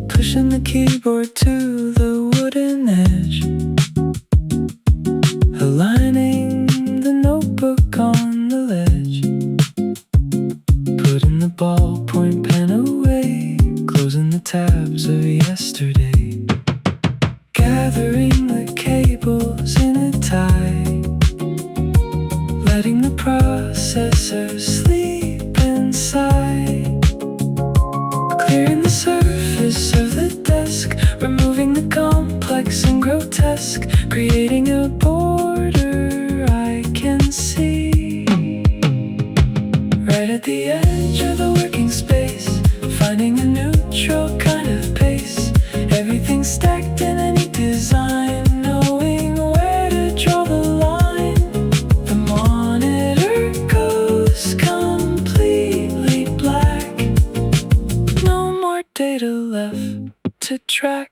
Pushing the keyboard to the wooden edge, aligning the notebook on the ledge, putting the ballpoint pen away, closing the tabs of yesterday, gathering the cables in a tie, letting the processor sleep inside, clearing the surface of the desk, removing the complex and grotesque, creating a border I can see. Right at the edge of the working space, finding a neutral kind of pace, everything stacked in a neat design, knowing where to draw the line. The monitor goes completely black, no more data left to track.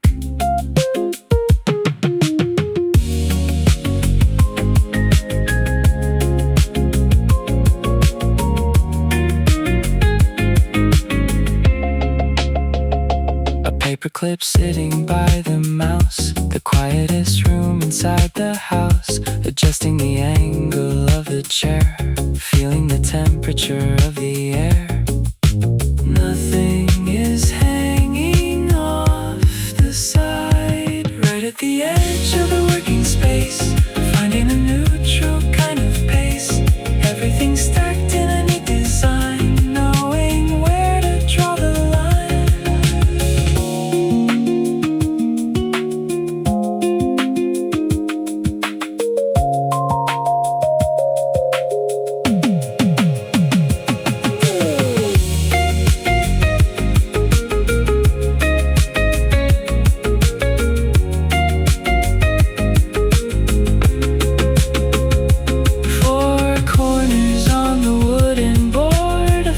A paperclip sitting by the mouse, the quietest room inside the house, adjusting the angle of the chair, feeling the temperature of the air. Nothing is hanging off the side. Right at the edge of the working space, finding a neutral kind of pace, everything stacked in a neat design, knowing where to draw the line.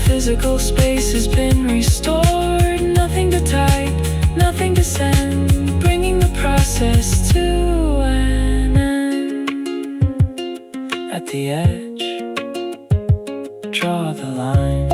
Physical space has been restored, nothing to type, nothing to send, bringing the process to an end. At the edge, draw the line.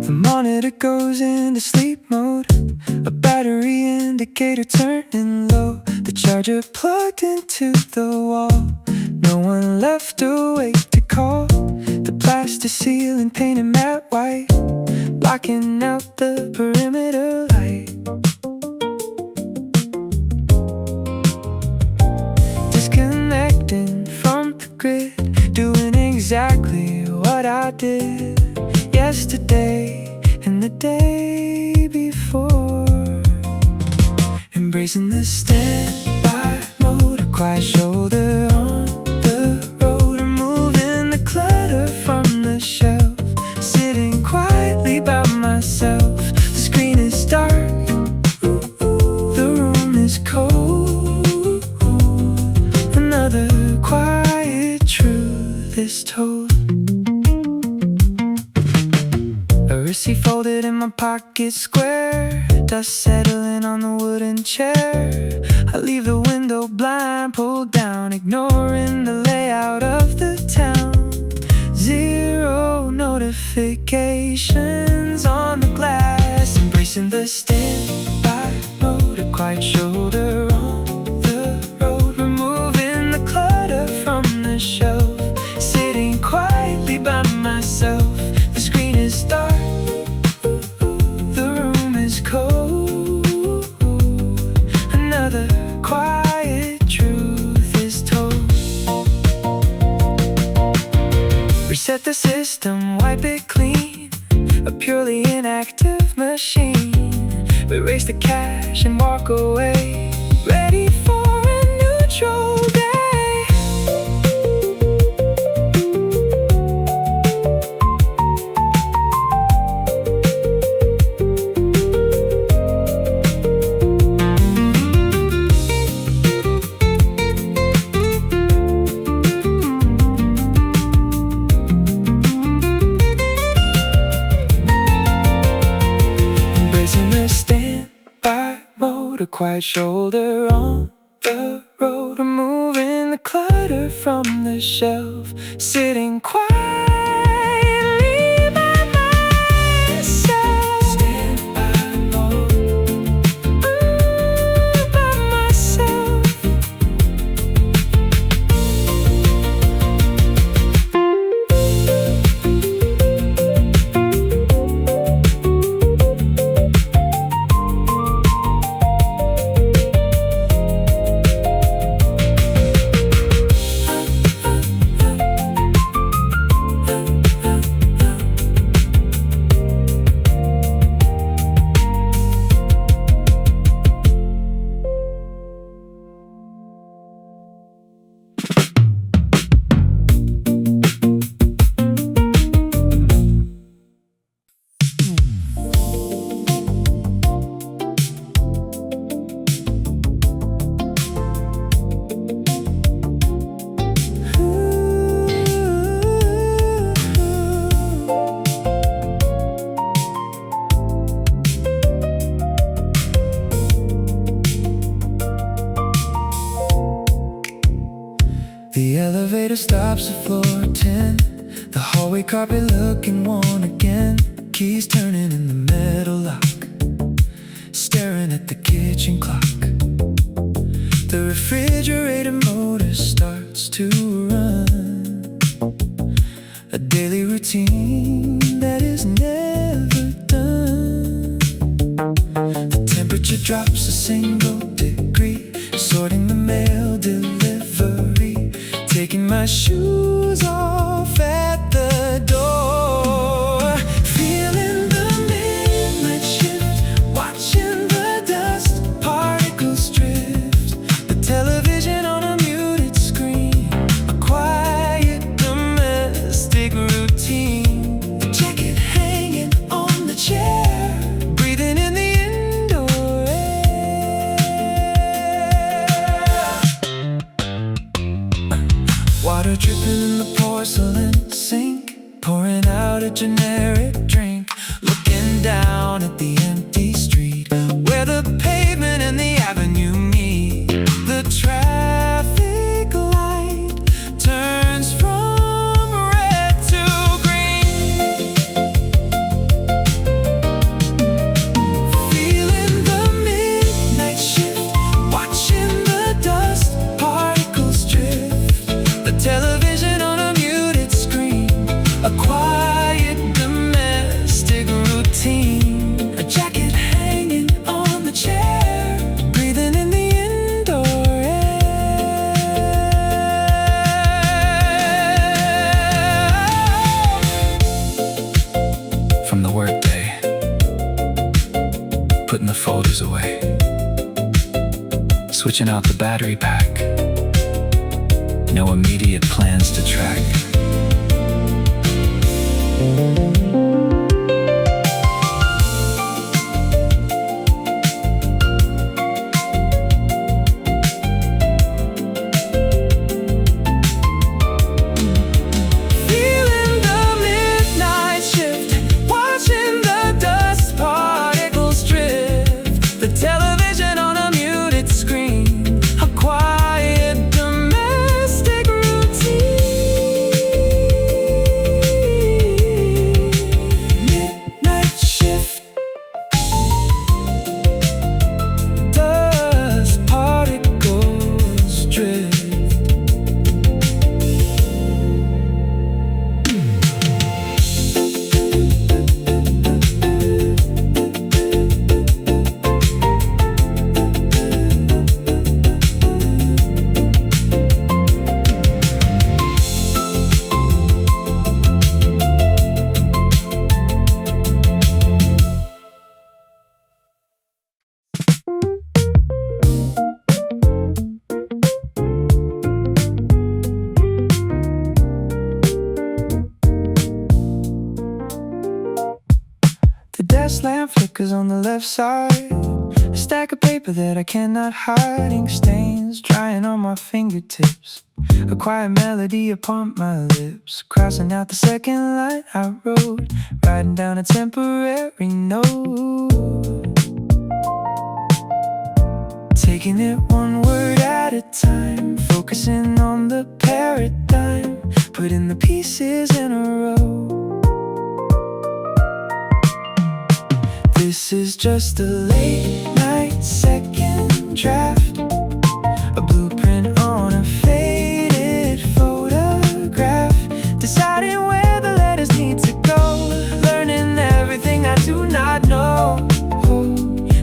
The monitor goes into sleep mode, a battery indicator turning low, the charger plugged into the wall, no one left awake to call. The plaster ceiling painted matte white, blocking out the perimeter light. Disconnecting from the grid, doing exactly what I did yesterday and the day before. Embracing the standby mode, a quiet shoulder on the road, removing the clutter from the shelf, sitting quietly by myself. The screen is dark, the room is cold, another quiet truth is told. A receipt folded in my pocket square, dust settling on the wooden chair. I leave the window blind pulled down, ignoring the layout of the town. Zero notifications on the glass, embracing the standby mode, a quiet shoulder on the road, removing the clutter from the shelf, sitting quietly by myself. The screen is dark, the room is cold, another quiet truth is told. Reset the system, wipe it clean. A purely inactive machine. We erase the cache and walk away, ready for a neutral day. A quiet shoulder on the road, removing the clutter from the shelf, sitting quietly by myself. Standby mode, by myself. The elevator stops at floor 10. The hallway carpet looking worn again. Keys turning in the metal lock, staring at the kitchen clock. The refrigerator motor starts to run, a daily routine that is never done. The temperature drops a single degree, sorting the mail delivery, taking my shoes off at the door, feeling the midnight shift, watching the dust particles drift. The television on a muted screen, a quiet domestic routine. The jacket hanging on the chair, breathing in the indoor air. Water dripping in the porcelain sink, pouring out a generic drink. Looking down at the empty street, where the pavement and the avenue meet. The traffic light turns from red to green. Feeling the midnight shift, watching the dust particles drift. The television on a muted screen, a quiet domestic routine. A jacket hanging on the chair, breathing in the indoor air. From the workday, putting the folders away, switching out the battery pack. No immediate plans to track. Feeling the midnight shift, watching the dust particles drift. The television on a muted screen, a quiet domestic routine. Cause on the left side, a stack of paper that I cannot hide. Ink stains drying on my fingertips, a quiet melody upon my lips. Crossing out the second line I wrote, writing down a temporary note. Taking it one word at a time, focusing on the paradigm, putting the pieces in a row. This is just a late night second draft, a blueprint on a faded photograph, deciding where the letters need to go, learning everything I do not know.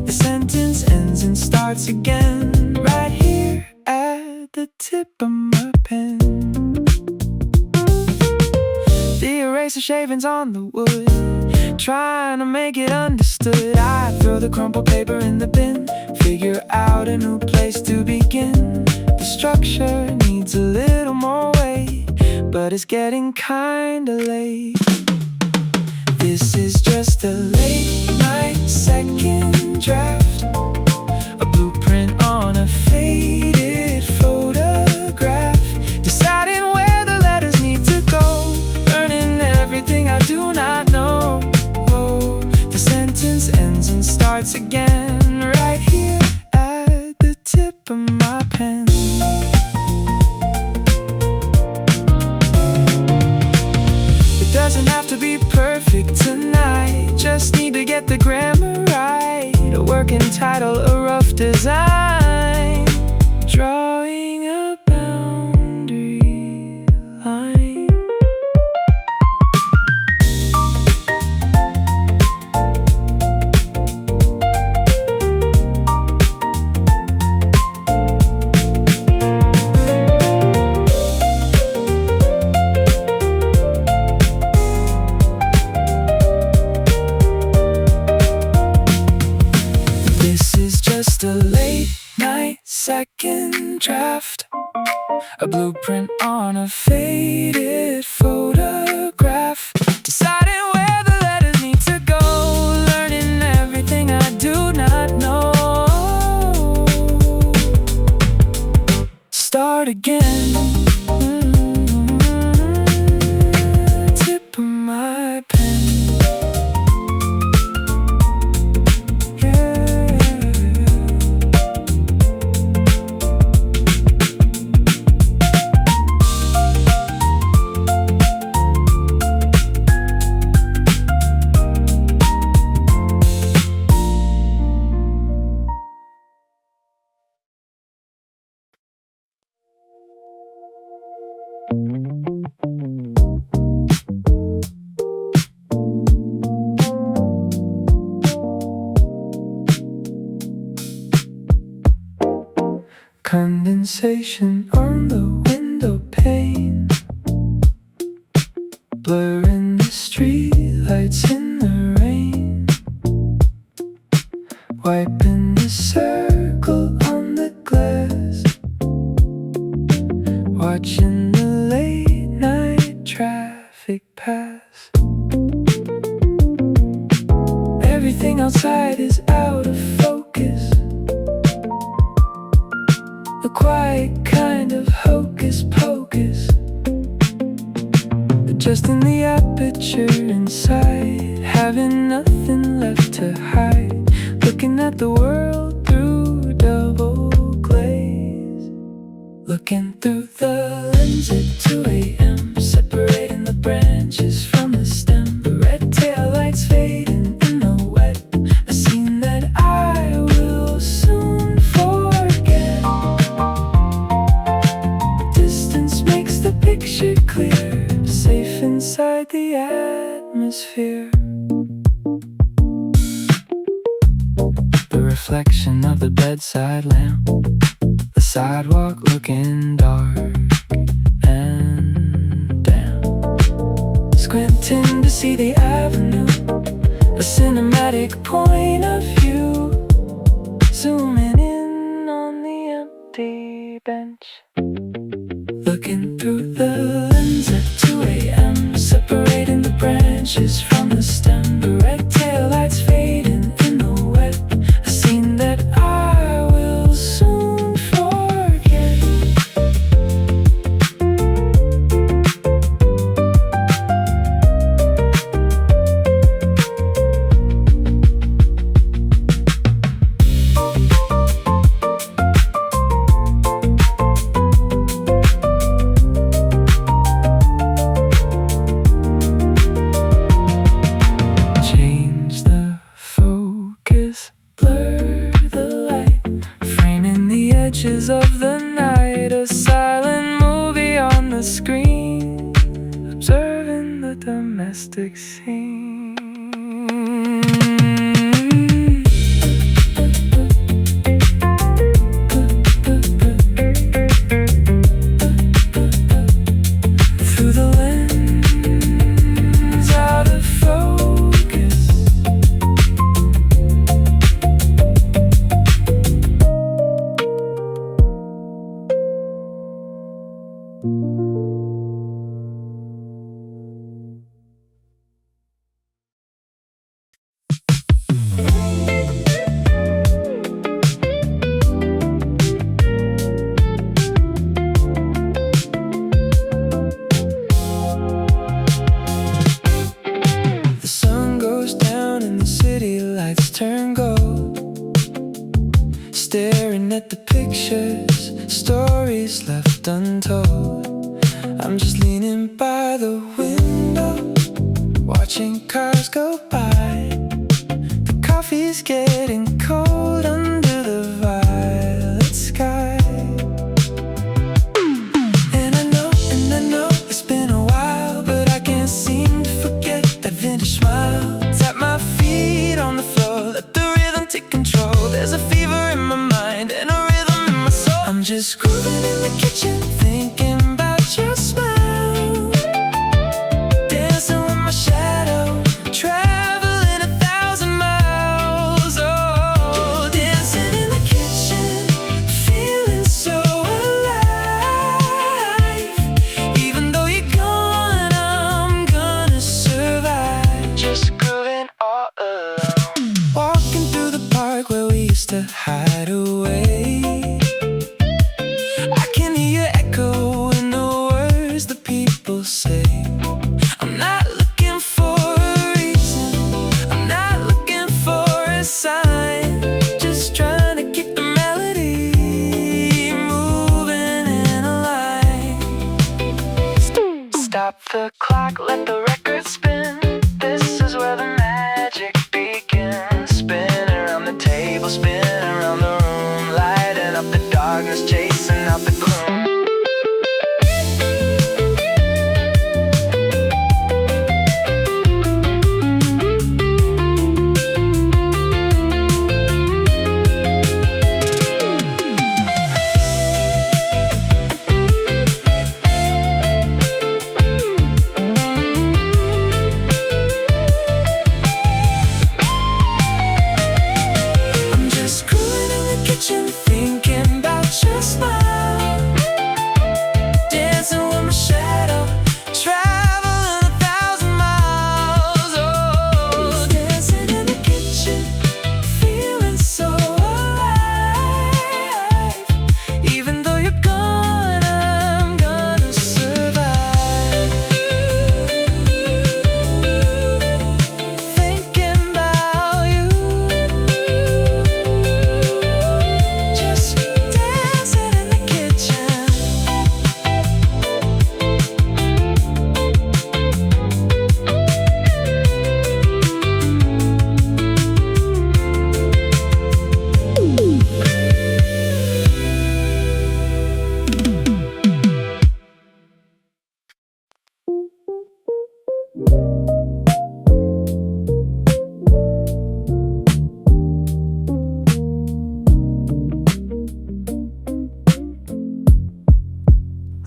The sentence ends and starts again, right here at the tip of my pen. The eraser shavings on the wood, trying to make it understood. I throw the crumpled paper in the bin, figure out a new place to begin. The structure needs a little more weight, but it's getting kinda late. This is just a late night second draft, a blueprint on a faded photograph, deciding where the letters need to go, learning everything I do not know. The sentence ends and starts again, right here at the tip of my pen. It doesn't have to be perfect tonight, just need to get the grammar right. A working title, a rough design, drawing a boundary line. Just a late night second draft, a blueprint on a faded photograph, deciding where the letters need to go, learning everything I do not know. Start again, tip of my pen. Condensation on the window pane, blurring the street lights in the rain, wiping the circle on the glass, watching the late night traffic pass. Everything outside is out of focus, a quiet kind of hocus pocus, adjusting the aperture inside, having nothing left to hide, looking at the world through double glaze, looking through the lens at 2 a.m., separating the branches from the stem, the red tail lights fading in the wet, a scene that I will soon forget. Distance makes the picture clear, safe inside the atmosphere. The reflection of the bedside lamp, the sidewalk looking dark and damp, squinting to see the avenue, a cinematic point of view, zooming in on the empty bench, looking through the lens at 2 a.m., separating the branches from the stem, the red tail lights fading in the screen, observing the domestic scene. Through the lens, out of focus. The sun goes down and the city lights turn gold. Staring at the pictures, stories left untold. I'm just leaning by the window, watching cars go by. The coffee's getting cold under the violet sky. And I know it's been a while, but I can't seem to forget that vintage smile. Tap my feet on the floor, let the rhythm take control. There's a fever in my mind and a rhythm in my soul. I'm just grooving in the kitchen, thinking about your smile. Dancing with my shadow, traveling 1,000 miles. Oh, dancing in the kitchen, feeling so alive. Even though you're gone, I'm gonna survive. Just grooving all alone. Walking through the park where we used to hide away. I can hear your echo in the words the people say. I'm not looking for a reason, I'm not looking for a sign. Just trying to keep the melody moving in a line. Stop the clock, let the record spin. This is where the magic begins. Spin around the table, spin around the room, lighting up the darkness, chasing out the gloom. I'm just grooving in the kitchen, thinking about your smile. Dancing with my shadow, traveling 1,000 miles. Oh, dancing in the kitchen, feeling so alive. Even though you're gone, I'm gonna survive. Thinking about you, just dancing in the kitchen.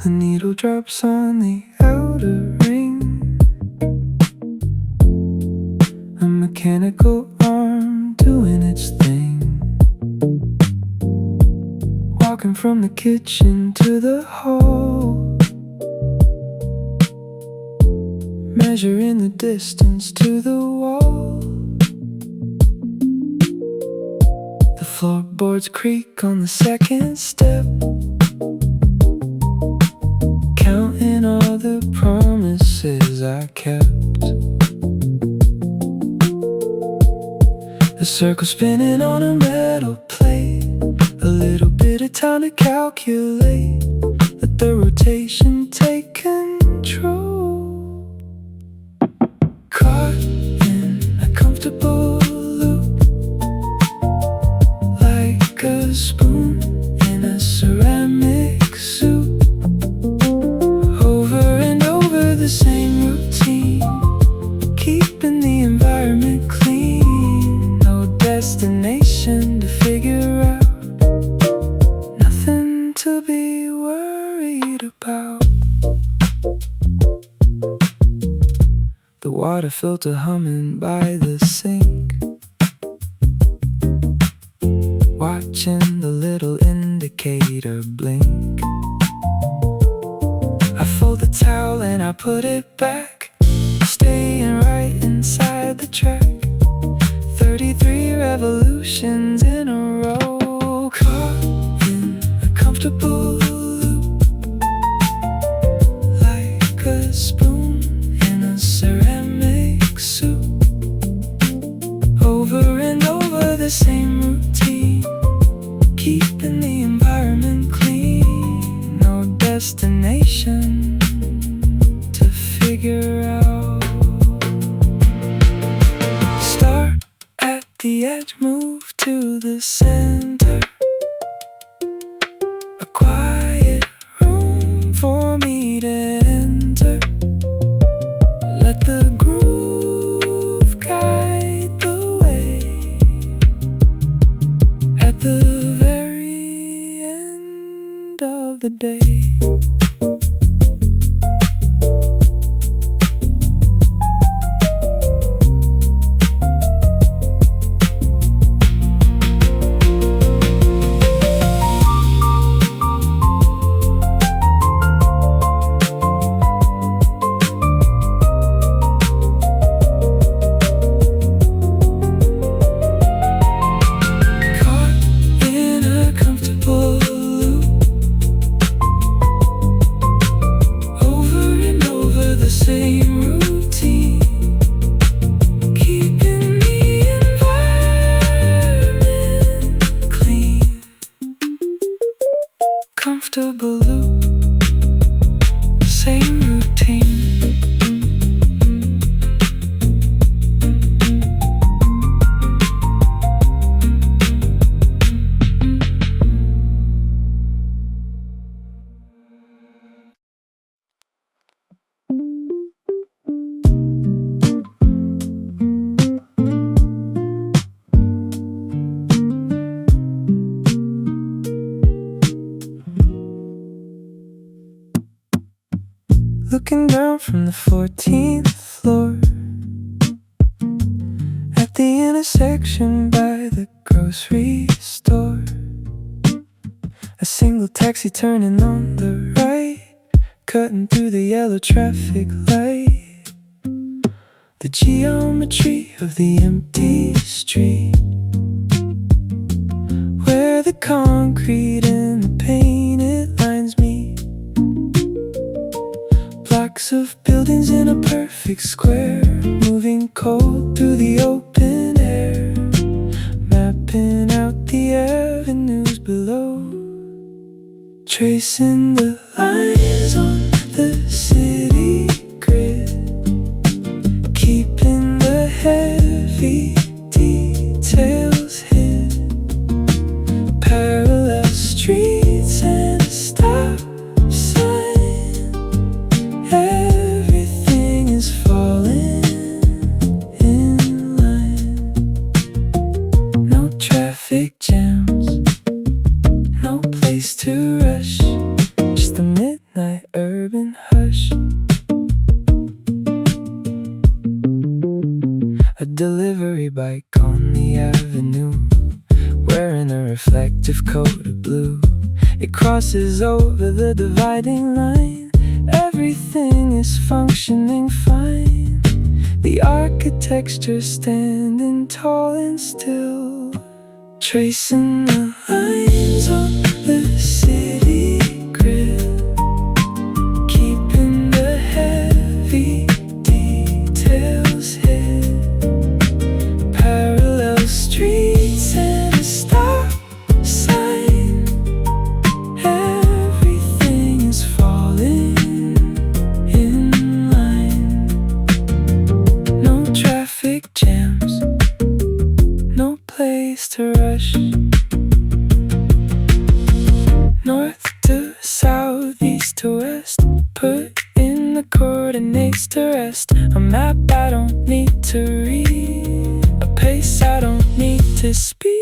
The needle drops on the outer ring, a mechanical arm doing its thing. Walking from the kitchen to the hall, measuring the distance to the wall. The floorboards creak on the second step, counting all the promises I kept. The circle spinning on a metal plate, a little bit of time to calculate. Let the rotation take control. Caught in a comfortable loop, like a spoon in a ceramic soup. about. The water filter humming by the sink, watching the little indicator blink. I fold the towel and I put it back, staying right inside the track. 33 revolutions in a row, caught in a comfortable loop, like a spoon in a ceramic soup. Over and over the same routine, keeping the environment clean. No destination to figure out. Start at the edge, move to the center. A quiet room for me to enter. Let the groove guide the way. At the very end of the day, comfortable loop, same routine. Looking down from the 14th floor, at the intersection by the grocery store. A single taxi turning on the right, cutting through the yellow traffic light. The geometry of the empty street, where the concrete and the painted lines meet. Blocks of buildings in a perfect square, moving cold through the open air, mapping out the avenues below, tracing the lines on the city grid, keeping the heavy details hid. Parallel streets and a stop sign, everything is falling in line. No traffic jams, no place to rush, just a midnight urban hush. A delivery bike on the avenue, wearing a reflective coat of blue. It crosses over the dividing line, everything is functioning fine. The architecture standing tall and still, tracing the lines on the city grid, keeping the heavy details hid. Parallel streets and a stop sign, everything is falling in line. No traffic jams, no place to rush. North to south, east to west, put in the coordinates to rest. A map I don't need to read, a pace I don't need to speed.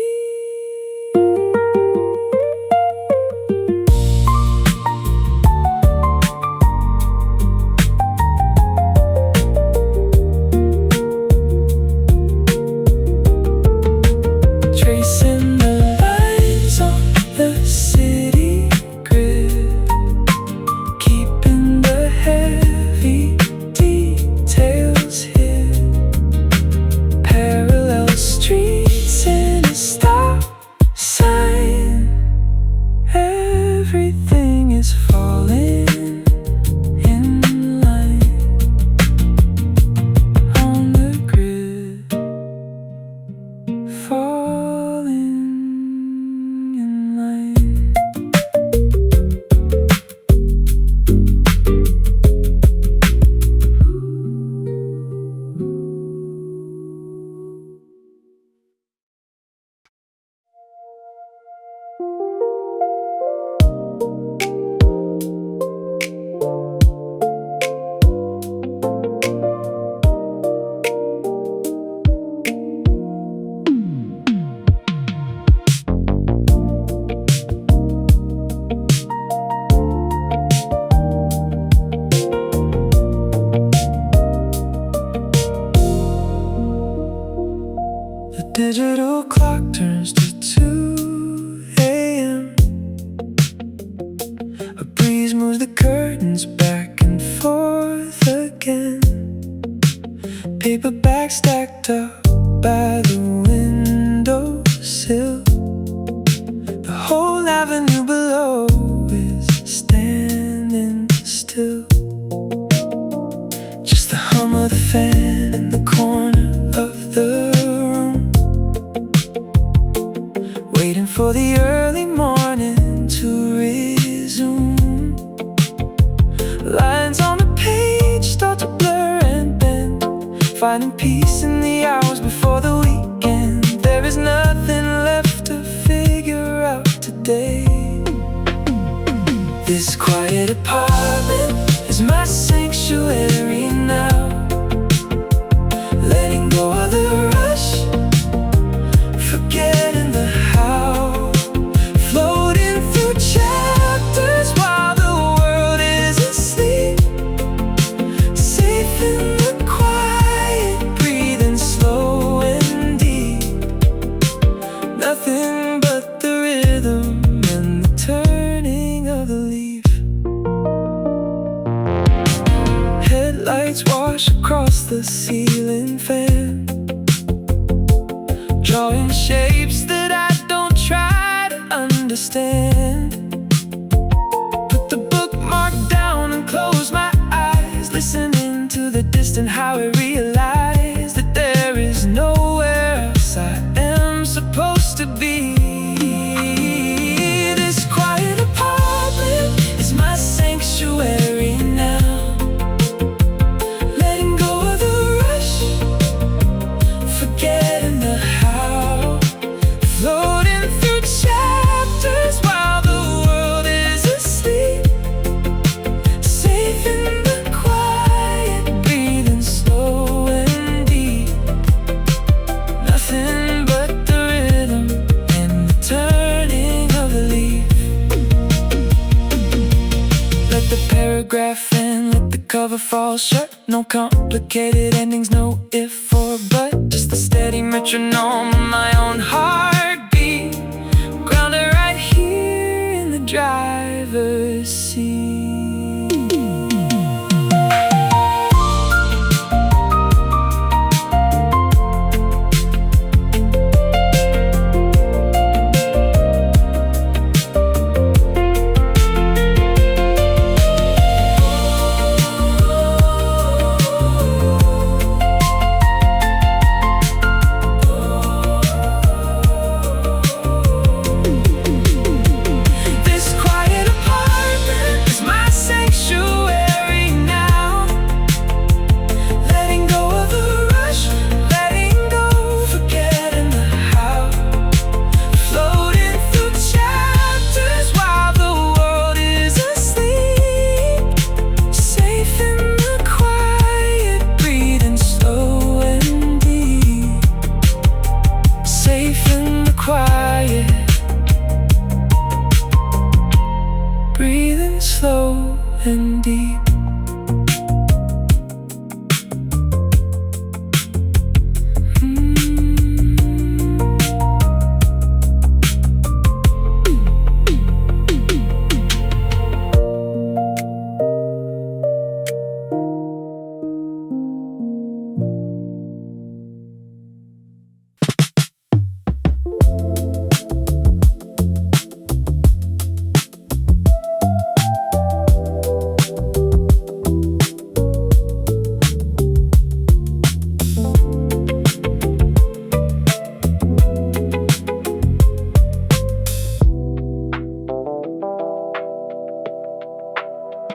curtains back and forth again. Paperback stacked up by the windowsill. The whole avenue below is standing still. Just the hum of the fan in the corner of the room, waiting for the early morning to resume. Lines on the page start to blur and bend, finding peace in the hours before the weekend. There is nothing left to figure out today. This quiet apartment is my sanctuary now. Letting go of the rush, forgetting the how, floating through chapters while the world is asleep. Safe in the quiet, breathing slow and deep. Nothing but the rhythm and the turning of the leaf. Headlights wash across the ceiling fan, drawing shapes that I don't try to understand. Put the bookmark down and close my eyes, listening to the distant highway, realize that there is nowhere else I am supposed to be. This quiet apartment is my sanctuary now. Letting go of the rush, forgetting the how, floating through chapters while the world is asleep. Safe in the quiet, breathing slow and deep. Nothing but the rhythm and the turning of the leaf. Let the paragraph end, let the cover fall shut. No complicated endings, no if or but, just the steady metronome of my own heartbeat, grounded right here in the driver's seat. Breathing slow and deep.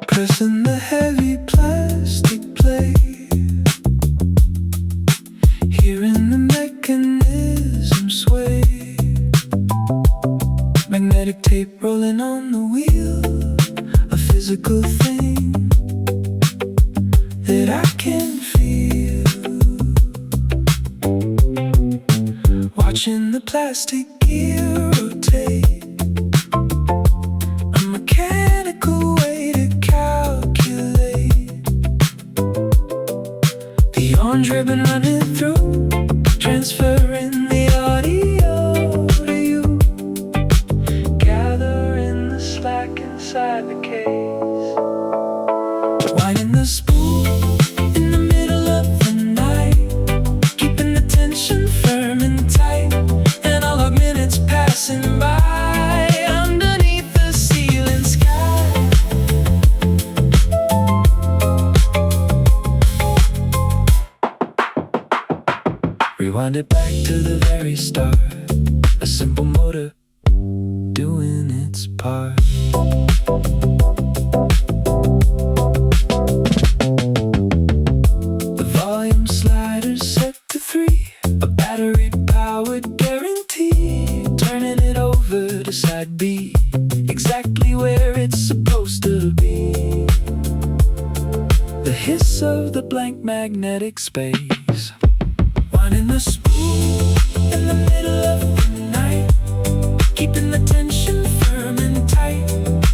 Pressing the heavy plastic plate, hearing the mechanism sway. Magnetic tape rolling on the wheel, a physical thing that I can feel. Watching the plastic gear rotate, a mechanical way to calculate the orange ribbon running through, transferring the audio to you, gathering the slack inside the case. Rewind it back to the very start. A simple motor doing its part. The volume slider set to 3. A battery-powered guarantee. Turning it over to side B, exactly where it's supposed to be. The hiss of the blank magnetic space. Winding the spool in the middle of the night, keeping the tension firm and tight.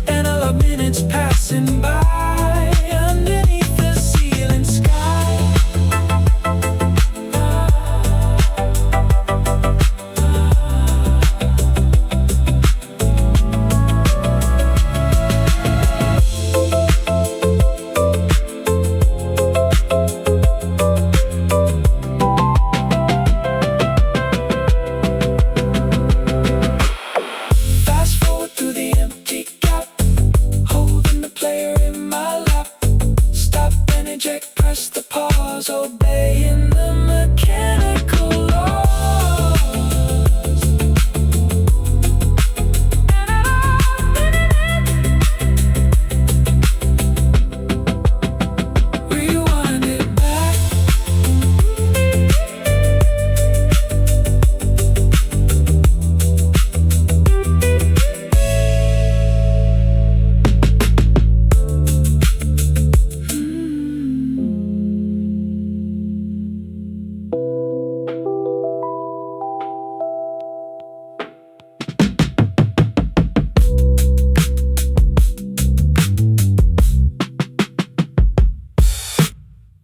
Analog minutes passing by underneath the ceiling sky. Press the pause, oh